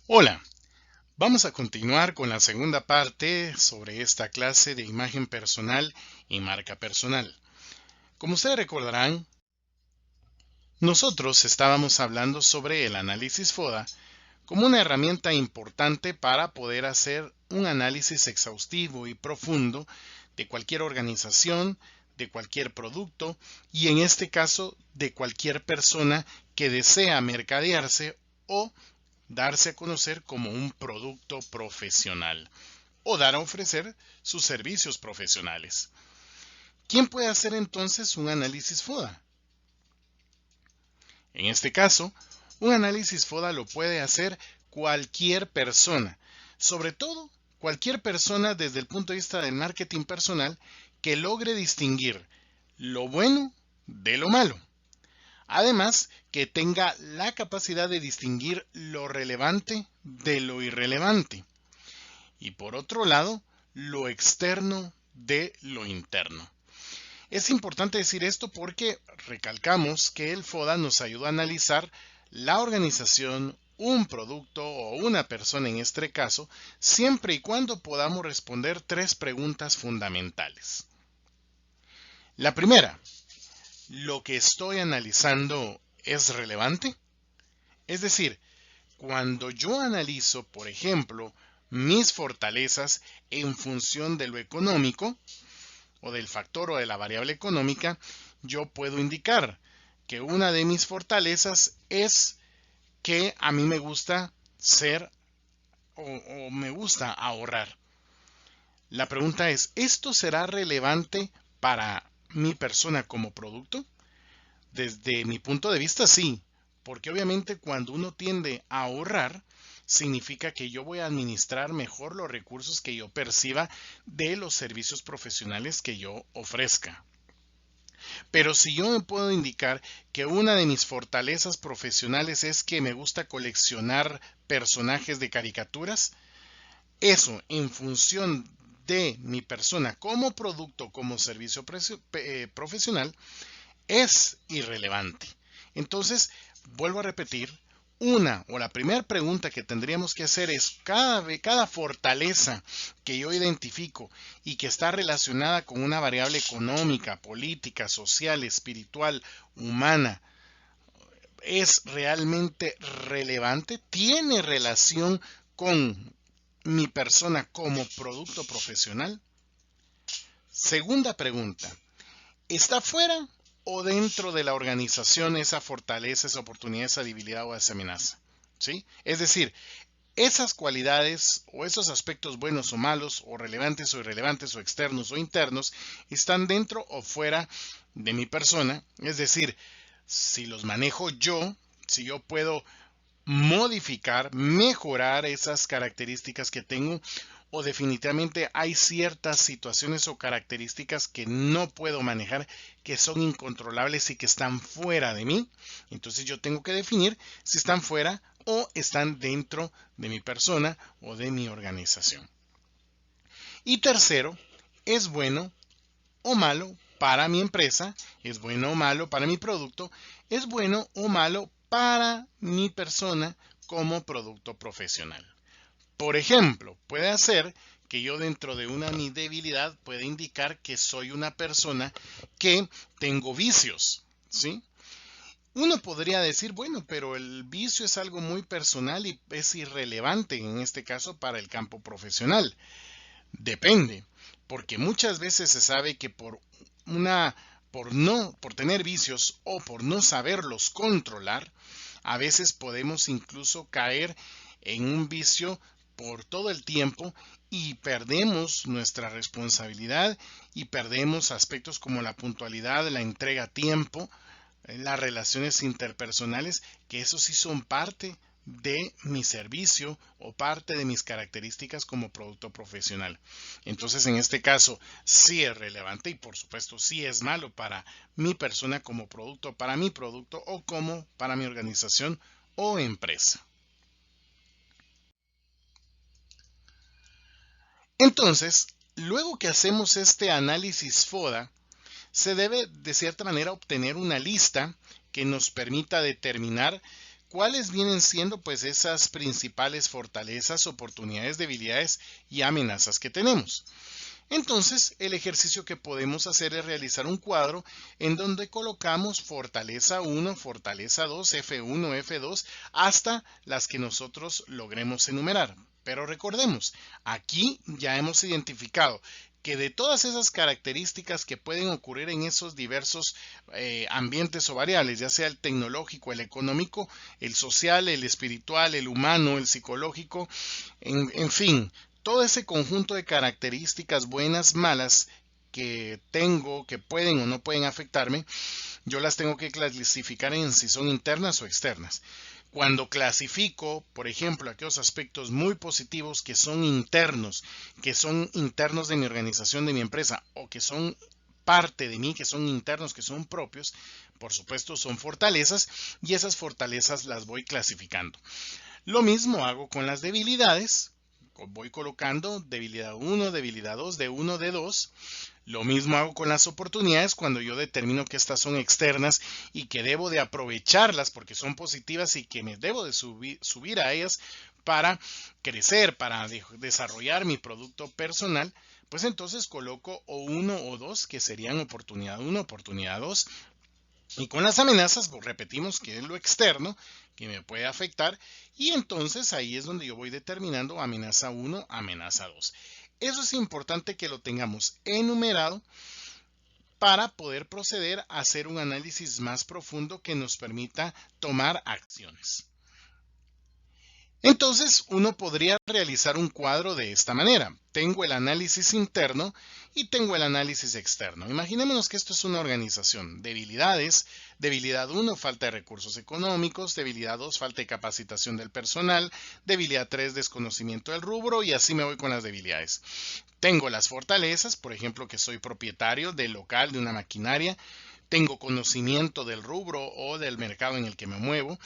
Hola, vamos a continuar con la segunda parte sobre esta clase de imagen personal y marca personal. Como ustedes recordarán, nosotros estábamos hablando sobre el análisis FODA como una herramienta importante para poder hacer un análisis exhaustivo y profundo de cualquier organización, de cualquier producto y en este caso de cualquier persona que desea mercadearse o darse a conocer como un producto profesional o dar a ofrecer sus servicios profesionales. ¿Quién puede hacer entonces un análisis FODA? En este caso, un análisis FODA lo puede hacer cualquier persona, sobre todo cualquier persona desde el punto de vista del marketing personal que logre distinguir lo bueno de lo malo. Además, que tenga la capacidad de distinguir lo relevante de lo irrelevante. Y por otro lado, lo externo de lo interno. Es importante decir esto porque recalcamos que el FODA nos ayuda a analizar la organización, un producto o una persona en este caso, siempre y cuando podamos responder tres preguntas fundamentales. La primera, ¿lo que estoy analizando es relevante? Es decir, cuando yo analizo, por ejemplo, mis fortalezas en función de lo económico o del factor o de la variable económica, yo puedo indicar que una de mis fortalezas es que a mí me gusta ser o me gusta ahorrar. La pregunta es, ¿esto será relevante para mi persona como producto? Desde mi punto de vista, sí, porque obviamente cuando uno tiende a ahorrar, significa que yo voy a administrar mejor los recursos que yo perciba de los servicios profesionales que yo ofrezca. Pero si yo me puedo indicar que una de mis fortalezas profesionales es que me gusta coleccionar personajes de caricaturas, eso en función de mi persona como producto, como servicio profesional, es irrelevante. Entonces, vuelvo a repetir, la primera pregunta que tendríamos que hacer es cada fortaleza que yo identifico y que está relacionada con una variable económica, política, social, espiritual, humana, ¿es realmente relevante? ¿Tiene relación con mi persona como producto profesional? Segunda pregunta, ¿está fuera o dentro de la organización esa fortaleza, esa oportunidad, esa debilidad o esa amenaza? ¿Sí? Es decir, esas cualidades o esos aspectos buenos o malos o relevantes o irrelevantes o externos o internos están dentro o fuera de mi persona. Es decir, si los manejo yo, si yo puedo modificar, mejorar esas características que tengo o definitivamente hay ciertas situaciones o características que no puedo manejar, que son incontrolables y que están fuera de mí. Entonces yo tengo que definir si están fuera o están dentro de mi persona o de mi organización. Y tercero, ¿es bueno o malo para mi empresa? ¿Es bueno o malo para mi producto? ¿Es bueno o malo para mi persona como producto profesional? Por ejemplo, puede hacer que yo dentro de una mi debilidad pueda indicar que soy una persona que tengo vicios, ¿sí? Uno podría decir, bueno, pero el vicio es algo muy personal y es irrelevante en este caso para el campo profesional. Depende, porque muchas veces se sabe que por tener vicios o por no saberlos controlar, a veces podemos incluso caer en un vicio por todo el tiempo y perdemos nuestra responsabilidad y perdemos aspectos como la puntualidad, la entrega a tiempo, las relaciones interpersonales, que eso sí son parte de mi servicio o parte de mis características como producto profesional. Entonces, en este caso, sí es relevante y por supuesto sí es malo para mi persona como producto, para mi producto o como para mi organización o empresa. Entonces, luego que hacemos este análisis FODA, se debe de cierta manera obtener una lista que nos permita determinar cuáles vienen siendo pues esas principales fortalezas, oportunidades, debilidades y amenazas que tenemos. Entonces, el ejercicio que podemos hacer es realizar un cuadro en donde colocamos fortaleza 1, fortaleza 2, F1, F2, hasta las que nosotros logremos enumerar. Pero recordemos, aquí ya hemos identificado que de todas esas características que pueden ocurrir en esos diversos ambientes o variables, ya sea el tecnológico, el económico, el social, el espiritual, el humano, el psicológico, en fin, todo ese conjunto de características buenas, malas que tengo, que pueden o no pueden afectarme, yo las tengo que clasificar en si son internas o externas. Cuando clasifico, por ejemplo, aquellos aspectos muy positivos que son internos de mi organización, de mi empresa, o que son parte de mí, que son internos, que son propios, por supuesto son fortalezas, y esas fortalezas las voy clasificando. Lo mismo hago con las debilidades. Voy colocando debilidad 1, debilidad 2, D1, D2. Lo mismo hago con las oportunidades cuando yo determino que estas son externas y que debo de aprovecharlas porque son positivas y que me debo de subir a ellas para crecer, para desarrollar mi producto personal. Pues entonces coloco o 1 o 2 que serían oportunidad 1, oportunidad 2. Y con las amenazas, pues repetimos que es lo externo que me puede afectar y entonces ahí es donde yo voy determinando amenaza 1, amenaza 2. Eso es importante que lo tengamos enumerado para poder proceder a hacer un análisis más profundo que nos permita tomar acciones. Entonces, uno podría realizar un cuadro de esta manera. Tengo el análisis interno y tengo el análisis externo. Imaginémonos que esto es una organización. Debilidades. Debilidad 1, falta de recursos económicos. Debilidad 2, falta de capacitación del personal. Debilidad 3, desconocimiento del rubro. Y así me voy con las debilidades. Tengo las fortalezas, por ejemplo, que soy propietario del local, de una maquinaria. Tengo conocimiento del rubro o del mercado en el que me muevo.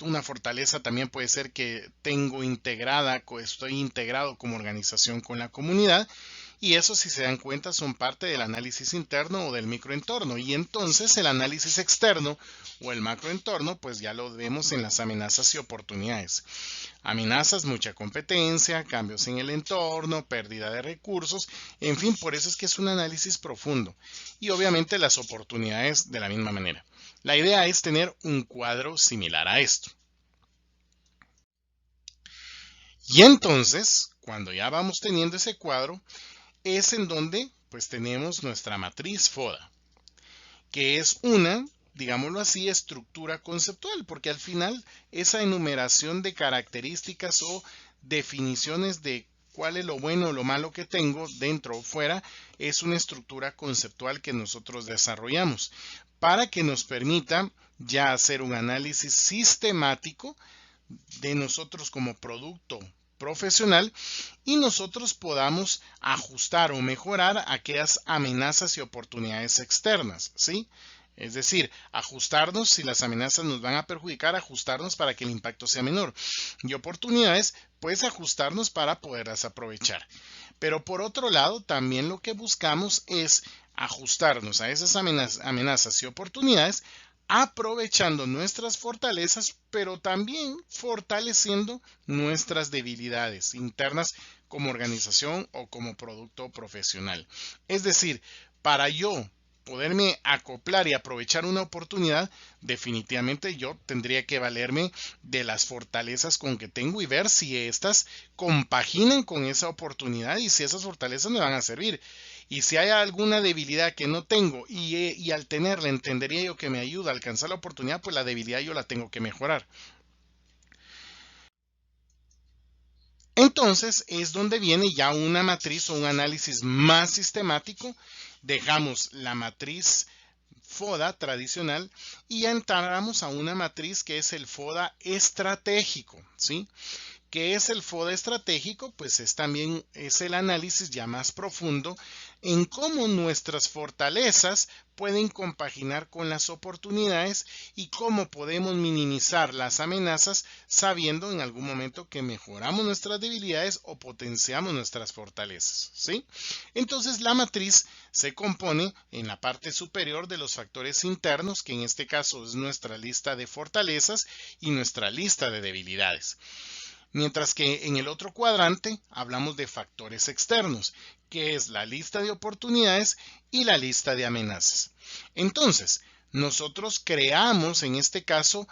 Una fortaleza también puede ser que estoy integrado como organización con la comunidad y eso, si se dan cuenta, son parte del análisis interno o del microentorno. Y entonces el análisis externo o el macroentorno pues ya lo vemos en las amenazas y oportunidades. Amenazas, mucha competencia, cambios en el entorno, pérdida de recursos, en fin, por eso es que es un análisis profundo. Y obviamente las oportunidades de la misma manera. La idea es tener un cuadro similar a esto. Y entonces, cuando ya vamos teniendo ese cuadro, es en donde pues tenemos nuestra matriz FODA, que es una, digámoslo así, estructura conceptual, porque al final esa enumeración de características o definiciones de cuál es lo bueno o lo malo que tengo dentro o fuera es una estructura conceptual que nosotros desarrollamos para que nos permita ya hacer un análisis sistemático de nosotros como producto profesional y nosotros podamos ajustar o mejorar aquellas amenazas y oportunidades externas, ¿sí? Es decir, ajustarnos si las amenazas nos van a perjudicar, ajustarnos para que el impacto sea menor. Y oportunidades, pues ajustarnos para poderlas aprovechar. Pero por otro lado, también lo que buscamos es ajustarnos a esas amenazas y oportunidades aprovechando nuestras fortalezas, pero también fortaleciendo nuestras debilidades internas como organización o como producto profesional. Es decir, para yo poderme acoplar y aprovechar una oportunidad, definitivamente yo tendría que valerme de las fortalezas con que tengo y ver si éstas compaginan con esa oportunidad y si esas fortalezas me van a servir. Y si hay alguna debilidad que no tengo y al tenerla entendería yo que me ayuda a alcanzar la oportunidad, pues la debilidad yo la tengo que mejorar. Entonces es donde viene ya una matriz o un análisis más sistemático. Dejamos la matriz FODA tradicional y entramos a una matriz que es el FODA estratégico, ¿sí? ¿Qué es el FODA estratégico? Pues es también el análisis ya más profundo en cómo nuestras fortalezas pueden compaginar con las oportunidades y cómo podemos minimizar las amenazas sabiendo en algún momento que mejoramos nuestras debilidades o potenciamos nuestras fortalezas, ¿sí? Entonces la matriz se compone en la parte superior de los factores internos, que en este caso es nuestra lista de fortalezas y nuestra lista de debilidades. Mientras que en el otro cuadrante hablamos de factores externos, que es la lista de oportunidades y la lista de amenazas. Entonces, nosotros creamos en este caso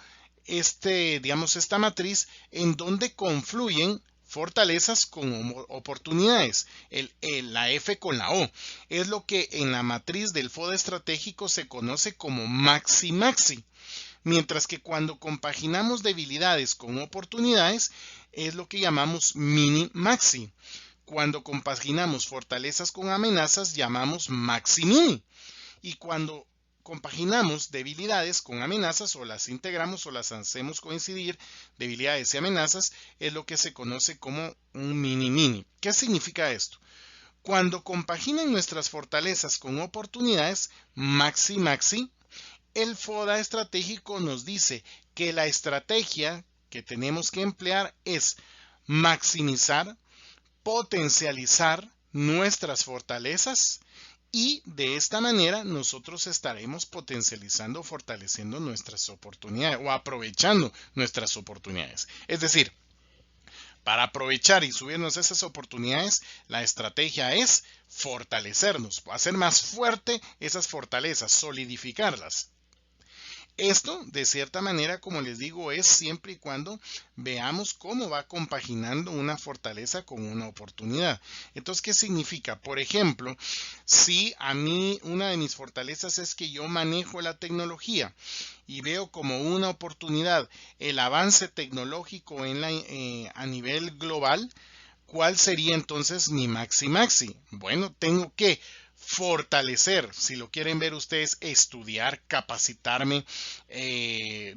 esta matriz en donde confluyen fortalezas con oportunidades, la F con la O. Es lo que en la matriz del FODA estratégico se conoce como maxi-maxi. Mientras que cuando compaginamos debilidades con oportunidades es lo que llamamos mini-maxi. Cuando compaginamos fortalezas con amenazas llamamos maxi-mini. Y cuando compaginamos debilidades con amenazas o las integramos o las hacemos coincidir, debilidades y amenazas, es lo que se conoce como un mini-mini. ¿Qué significa esto? Cuando compaginan nuestras fortalezas con oportunidades, maxi-maxi, el FODA estratégico nos dice que la estrategia que tenemos que emplear es maximizar, potencializar nuestras fortalezas y de esta manera nosotros estaremos potencializando, fortaleciendo nuestras oportunidades o aprovechando nuestras oportunidades. Es decir, para aprovechar y subirnos esas oportunidades, la estrategia es fortalecernos, hacer más fuerte esas fortalezas, solidificarlas. Esto, de cierta manera, como les digo, es siempre y cuando veamos cómo va compaginando una fortaleza con una oportunidad. Entonces, ¿qué significa? Por ejemplo, si a mí una de mis fortalezas es que yo manejo la tecnología y veo como una oportunidad el avance tecnológico a nivel global, ¿cuál sería entonces mi maxi-maxi? Bueno, tengo que fortalecer, si lo quieren ver ustedes, estudiar, capacitarme,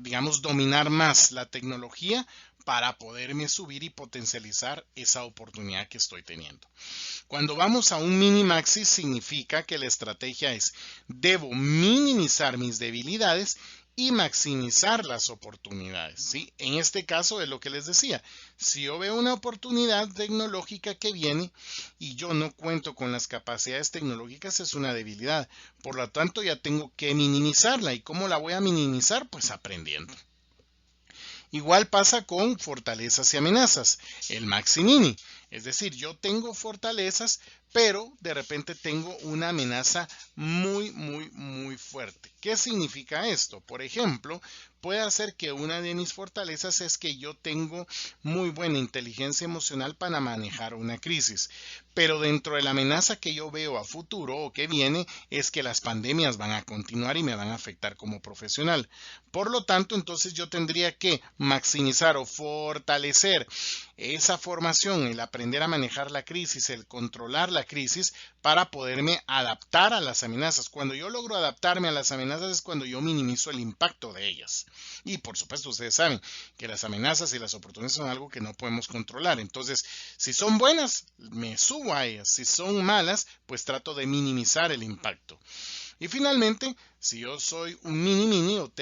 digamos, dominar más la tecnología para poderme subir y potencializar esa oportunidad que estoy teniendo. Cuando vamos a un mini-maxi significa que la estrategia es, debo minimizar mis debilidades y maximizar las oportunidades, ¿sí? En este caso es lo que les decía, si yo veo una oportunidad tecnológica que viene y yo no cuento con las capacidades tecnológicas, es una debilidad. Por lo tanto, ya tengo que minimizarla. ¿Y cómo la voy a minimizar? Pues aprendiendo. Igual pasa con fortalezas y amenazas, el maxi-mini. Es decir, yo tengo fortalezas, pero de repente tengo una amenaza muy fuerte. ¿Qué significa esto? Por ejemplo, puede ser que una de mis fortalezas es que yo tengo muy buena inteligencia emocional para manejar una crisis. Pero dentro de la amenaza que yo veo a futuro o que viene es que las pandemias van a continuar y me van a afectar como profesional. Por lo tanto, entonces yo tendría que maximizar o fortalecer esa formación, el aprender a manejar la crisis, el controlar la crisis para poderme adaptar a las amenazas. Cuando yo logro adaptarme a las amenazas es cuando yo minimizo el impacto de ellas. Y por supuesto ustedes saben que las amenazas y las oportunidades son algo que no podemos controlar. Entonces, si son buenas, me subo a ellas. Si son malas, pues trato de minimizar el impacto. Y finalmente, si yo soy un mini-mini o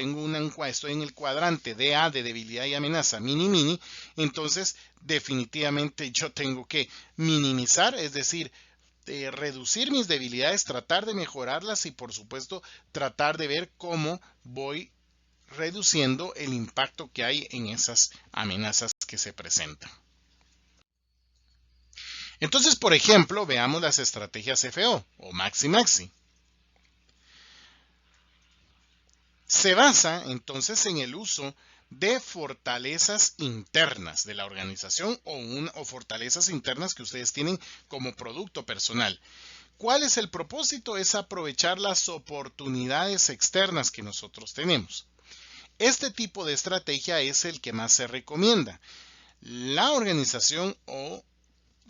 estoy en el cuadrante de A de debilidad y amenaza mini-mini, entonces definitivamente yo tengo que minimizar, es decir, reducir mis debilidades, tratar de mejorarlas y por supuesto tratar de ver cómo voy reduciendo el impacto que hay en esas amenazas que se presentan. Entonces, por ejemplo, veamos las estrategias FO o Maxi-Maxi. Se basa entonces en el uso de fortalezas internas de la organización o fortalezas internas que ustedes tienen como producto personal. ¿Cuál es el propósito? Es aprovechar las oportunidades externas que nosotros tenemos. Este tipo de estrategia es el que más se recomienda. La organización o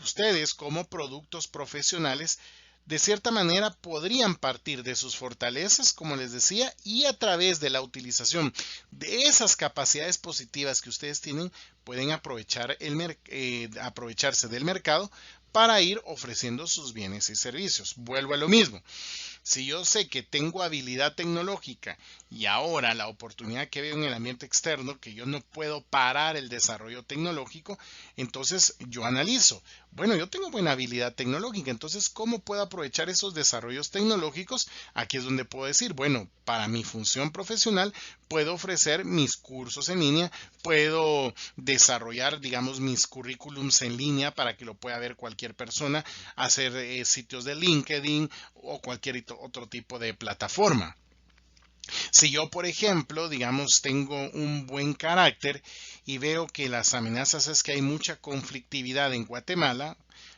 ustedes como productos profesionales de cierta manera podrían partir de sus fortalezas, como les decía, y a través de la utilización de esas capacidades positivas que ustedes tienen, pueden aprovecharse del mercado para ir ofreciendo sus bienes y servicios. Vuelvo a lo mismo. Si yo sé que tengo habilidad tecnológica y ahora la oportunidad que veo en el ambiente externo, que yo no puedo parar el desarrollo tecnológico, entonces yo analizo, bueno, yo tengo buena habilidad tecnológica, entonces ¿cómo puedo aprovechar esos desarrollos tecnológicos? Aquí es donde puedo decir, bueno, para mi función profesional puedo ofrecer mis cursos en línea, puedo desarrollar, digamos, mis currículums en línea para que lo pueda ver cualquier persona, hacer sitios de LinkedIn o cualquier otro tipo de plataforma. Si yo, por ejemplo, digamos, tengo un buen carácter y veo que las amenazas es que hay mucha conflictividad en Guatemala,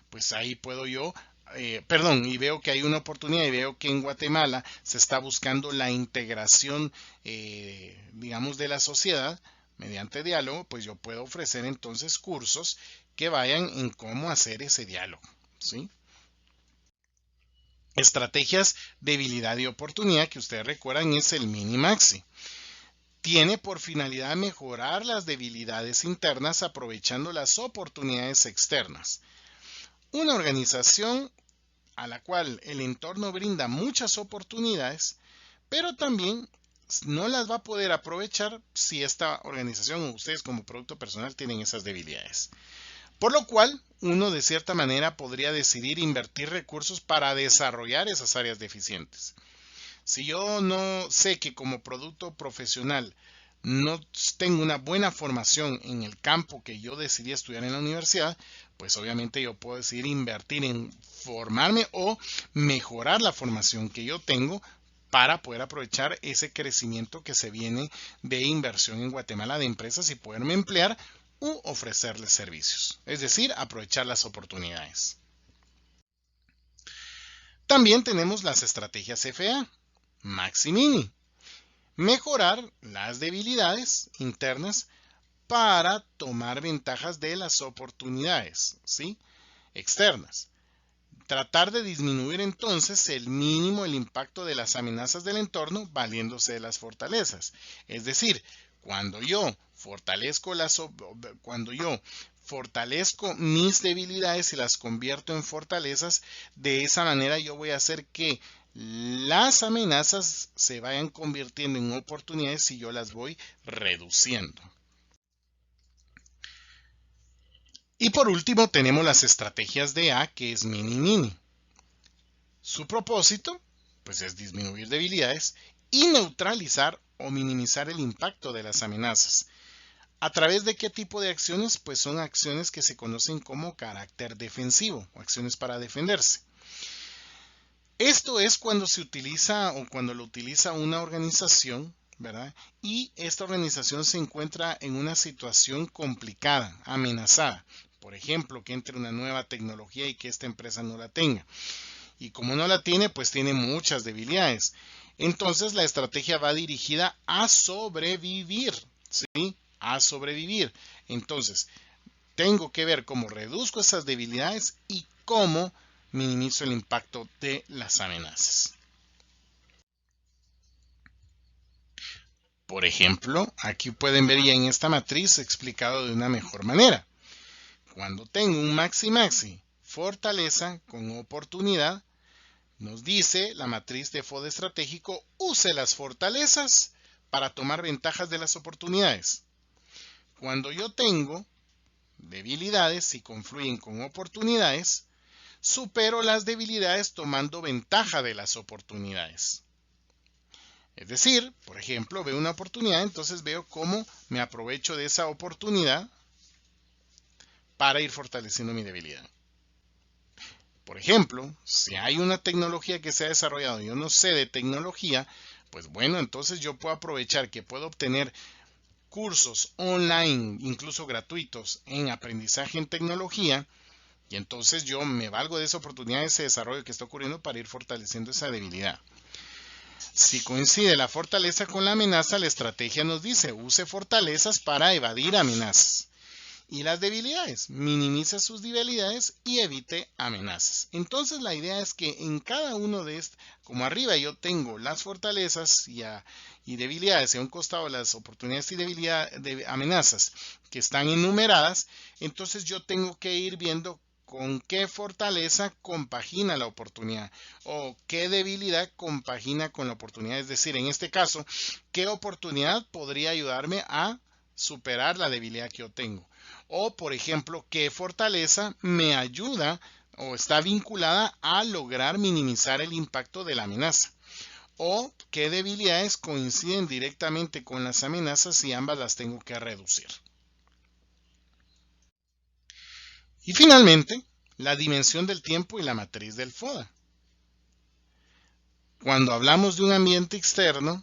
pues ahí puedo yo, y veo que hay una oportunidad y veo que en Guatemala se está buscando la integración, digamos, de la sociedad mediante diálogo, pues yo puedo ofrecer entonces cursos que vayan en cómo hacer ese diálogo, ¿sí? Estrategias de debilidad y oportunidad que ustedes recuerdan es el mini-maxi. Tiene por finalidad mejorar las debilidades internas aprovechando las oportunidades externas. Una organización a la cual el entorno brinda muchas oportunidades, pero también no las va a poder aprovechar si esta organización o ustedes como producto personal tienen esas debilidades. Por lo cual, uno de cierta manera podría decidir invertir recursos para desarrollar esas áreas deficientes. Si yo no sé que como producto profesional no tengo una buena formación en el campo que yo decidí estudiar en la universidad, pues obviamente yo puedo decidir invertir en formarme o mejorar la formación que yo tengo para poder aprovechar ese crecimiento que se viene de inversión en Guatemala de empresas y poderme emplear u ofrecerles servicios, es decir, aprovechar las oportunidades. También tenemos las estrategias FA, Max y Mini. Mejorar las debilidades internas para tomar ventajas de las oportunidades, ¿sí? Externas. Tratar de disminuir entonces el mínimo el impacto de las amenazas del entorno valiéndose de las fortalezas. Es decir, cuando yo fortalezco mis debilidades y las convierto en fortalezas, de esa manera yo voy a hacer que las amenazas se vayan convirtiendo en oportunidades y yo las voy reduciendo. Y por último tenemos las estrategias de A, que es mini-mini. Su propósito, pues, es disminuir debilidades y neutralizar o minimizar el impacto de las amenazas. ¿A través de qué tipo de acciones? Pues son acciones que se conocen como carácter defensivo o acciones para defenderse. Esto es cuando se utiliza o cuando lo utiliza una organización, ¿verdad? Y esta organización se encuentra en una situación complicada, amenazada. Por ejemplo, que entre una nueva tecnología y que esta empresa no la tenga. Y como no la tiene, pues tiene muchas debilidades. Entonces la estrategia va dirigida a sobrevivir, ¿sí? A sobrevivir. Entonces, tengo que ver cómo reduzco esas debilidades y cómo minimizo el impacto de las amenazas. Por ejemplo, aquí pueden ver ya en esta matriz explicado de una mejor manera. Cuando tengo un maxi-maxi, fortaleza con oportunidad, nos dice la matriz de FODA estratégico, use las fortalezas para tomar ventajas de las oportunidades. Cuando yo tengo debilidades y confluyen con oportunidades, supero las debilidades tomando ventaja de las oportunidades. Es decir, por ejemplo, veo una oportunidad, entonces veo cómo me aprovecho de esa oportunidad para ir fortaleciendo mi debilidad. Por ejemplo, si hay una tecnología que se ha desarrollado y yo no sé de tecnología, pues bueno, entonces yo puedo aprovechar que puedo obtener cursos online, incluso gratuitos, en aprendizaje en tecnología, y entonces yo me valgo de esa oportunidad, de ese desarrollo que está ocurriendo para ir fortaleciendo esa debilidad. Si coincide la fortaleza con la amenaza, la estrategia nos dice, use fortalezas para evadir amenazas. Y las debilidades, minimice sus debilidades y evite amenazas. Entonces la idea es que en cada uno de estos, como arriba yo tengo las fortalezas y debilidades, y a un costado las oportunidades y debilidades de amenazas que están enumeradas, entonces yo tengo que ir viendo con qué fortaleza compagina la oportunidad o qué debilidad compagina con la oportunidad. Es decir, en este caso, qué oportunidad podría ayudarme a superar la debilidad que yo tengo. O, por ejemplo, qué fortaleza me ayuda o está vinculada a lograr minimizar el impacto de la amenaza. O qué debilidades coinciden directamente con las amenazas y ambas las tengo que reducir. Y finalmente, la dimensión del tiempo y la matriz del FODA. Cuando hablamos de un ambiente externo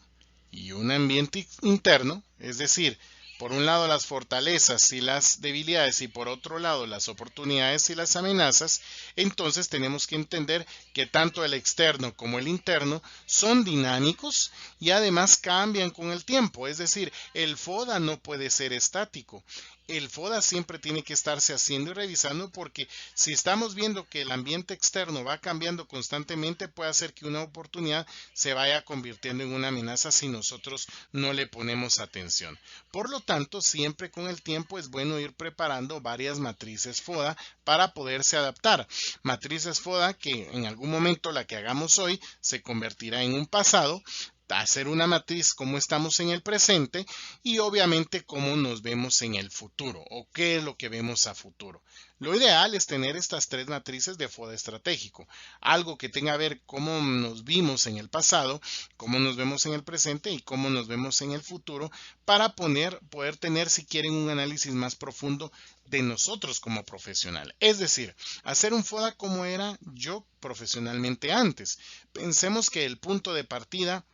y un ambiente interno, es decir, por un lado las fortalezas y las debilidades y por otro lado las oportunidades y las amenazas, entonces tenemos que entender que tanto el externo como el interno son dinámicos y además cambian con el tiempo. Es decir, el FODA no puede ser estático. El FODA siempre tiene que estarse haciendo y revisando porque si estamos viendo que el ambiente externo va cambiando constantemente, puede hacer que una oportunidad se vaya convirtiendo en una amenaza si nosotros no le ponemos atención. Por lo tanto, siempre con el tiempo es bueno ir preparando varias matrices FODA para poderse adaptar. Matrices FODA que en algún momento la que hagamos hoy se convertirá en un pasado, hacer una matriz cómo estamos en el presente y obviamente cómo nos vemos en el futuro o qué es lo que vemos a futuro. Lo ideal es tener estas tres matrices de FODA estratégico, algo que tenga que ver cómo nos vimos en el pasado, cómo nos vemos en el presente y cómo nos vemos en el futuro para poder tener, si quieren, un análisis más profundo de nosotros como profesional. Es decir, hacer un FODA como era yo profesionalmente antes. Pensemos que el punto de partida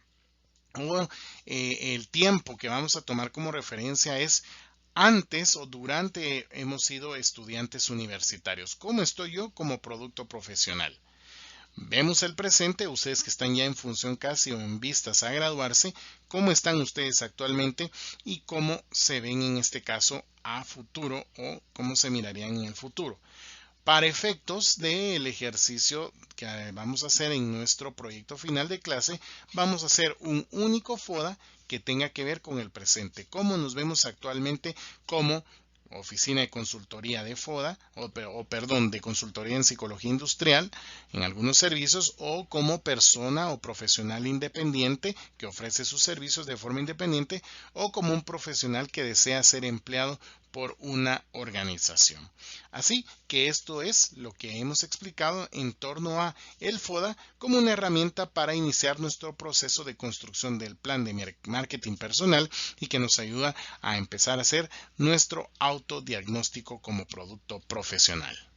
o el tiempo que vamos a tomar como referencia es antes o durante hemos sido estudiantes universitarios. ¿Cómo estoy yo como producto profesional? Vemos el presente, ustedes que están ya en función casi o en vistas a graduarse, cómo están ustedes actualmente y cómo se ven en este caso a futuro o cómo se mirarían en el futuro. Para efectos del ejercicio que vamos a hacer en nuestro proyecto final de clase, vamos a hacer un único FODA que tenga que ver con el presente, cómo nos vemos actualmente como oficina de consultoría de FODA, de consultoría en psicología industrial, en algunos servicios, o como persona o profesional independiente que ofrece sus servicios de forma independiente, o como un profesional que desea ser empleado por una organización. Así que esto es lo que hemos explicado en torno a el FODA como una herramienta para iniciar nuestro proceso de construcción del plan de marketing personal y que nos ayuda a empezar a hacer nuestro autodiagnóstico como producto profesional.